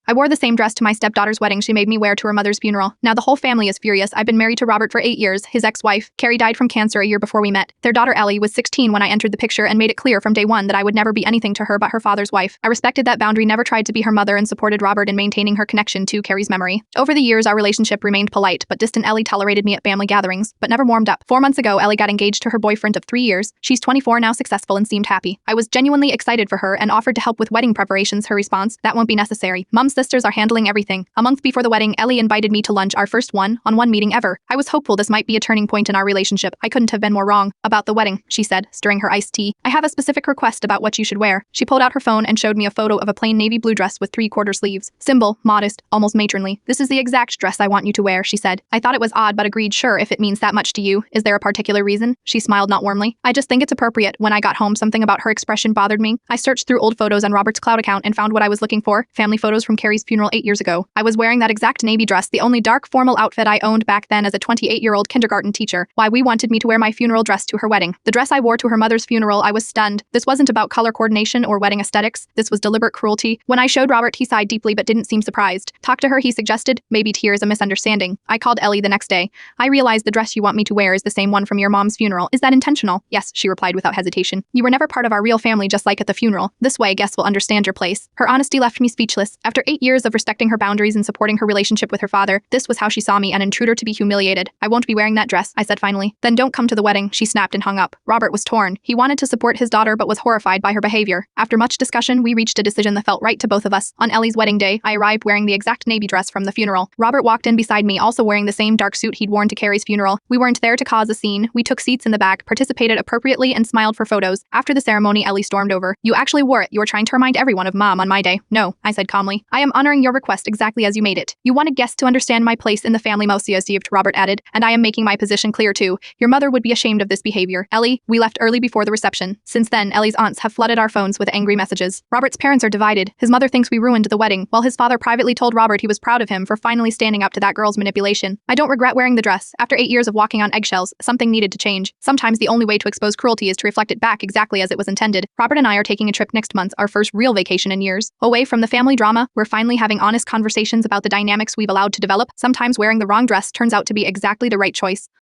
I wore the same dress to my stepdaughter's wedding she made me wear to her mother's funeral. Now the whole family is furious. I've been married to Robert for 8 years. His ex-wife, Carrie, died from cancer a year before we met. Their daughter Ellie was 16 when I entered the picture and made it clear from day one that I would never be anything to her but her father's wife. I respected that boundary, never tried to be her mother, and supported Robert in maintaining her connection to Carrie's memory. Over the years, our relationship remained polite, but distant. Ellie tolerated me at family gatherings, but never warmed up. 4 months ago, Ellie got engaged to her boyfriend of 3 years. She's 24 now, successful, and seemed happy. I was genuinely excited for her and offered to help with wedding preparations. Her response: "That won't be necessary. Mom's sisters are handling everything." A month before the wedding, Ellie invited me to lunch, our first one-on-one meeting ever. I was hopeful this might be a turning point in our relationship. I couldn't have been more wrong. "About the wedding," she said, stirring her iced tea. "I have a specific request about what you should wear." She pulled out her phone and showed me a photo of a plain navy blue dress with 3/4 sleeves. "Simple, modest, almost matronly. This is the exact dress I want you to wear," she said. I thought it was odd but agreed. "Sure, if it means that much to you. Is there a particular reason?" She smiled, not warmly. "I just think it's appropriate." When I got home, something about her expression bothered me. I searched through old photos on Robert's cloud account and found what I was looking for: family photos from Carrie's funeral 8 years ago. I was wearing that exact navy dress, the only dark formal outfit I owned back then as a 28-year-old kindergarten teacher. Why we wanted me to wear my funeral dress to her wedding. The dress I wore to her mother's funeral, I was stunned. This wasn't about color coordination or wedding aesthetics. This was deliberate cruelty. When I showed Robert, he sighed deeply but didn't seem surprised. "Talk to her," he suggested. "Maybe tears, a misunderstanding." I called Ellie the next day. "I realize the dress you want me to wear is the same one from your mom's funeral. Is that intentional?" "Yes," she replied without hesitation. "You were never part of our real family, just like at the funeral. This way, guests will understand your place." Her honesty left me speechless. After 8 years of respecting her boundaries and supporting her relationship with her father, this was how she saw me, an intruder to be humiliated. "I won't be wearing that dress," I said finally. "Then don't come to the wedding," she snapped and hung up. Robert was torn. He wanted to support his daughter but was horrified by her behavior. After much discussion, we reached a decision that felt right to both of us. On Ellie's wedding day, I arrived wearing the exact navy dress from the funeral. Robert walked in beside me, also wearing the same dark suit he'd worn to Carrie's funeral. We weren't there to cause a scene. We took seats in the back, participated appropriately, and smiled for photos. After the ceremony, Ellie stormed over. "You actually wore it. You were trying to remind everyone of Mom on my day." "No," I said calmly. "I am honoring your request exactly as you made it. You wanted guests to understand my place in the family," most received, Robert added, "and I am making my position clear too. Your mother would be ashamed of this behavior." Ellie, we left early before the reception. Since then, Ellie's aunts have flooded our phones with angry messages. Robert's parents are divided. His mother thinks we ruined the wedding, while his father privately told Robert he was proud of him for finally standing up to that girl's manipulation. I don't regret wearing the dress. After 8 years of walking on eggshells, something needed to change. Sometimes the only way to expose cruelty is to reflect it back exactly as it was intended. Robert and I are taking a trip next month, our first real vacation in years. Away from the family drama, we're finally having honest conversations about the dynamics we've allowed to develop. Sometimes wearing the wrong dress turns out to be exactly the right choice.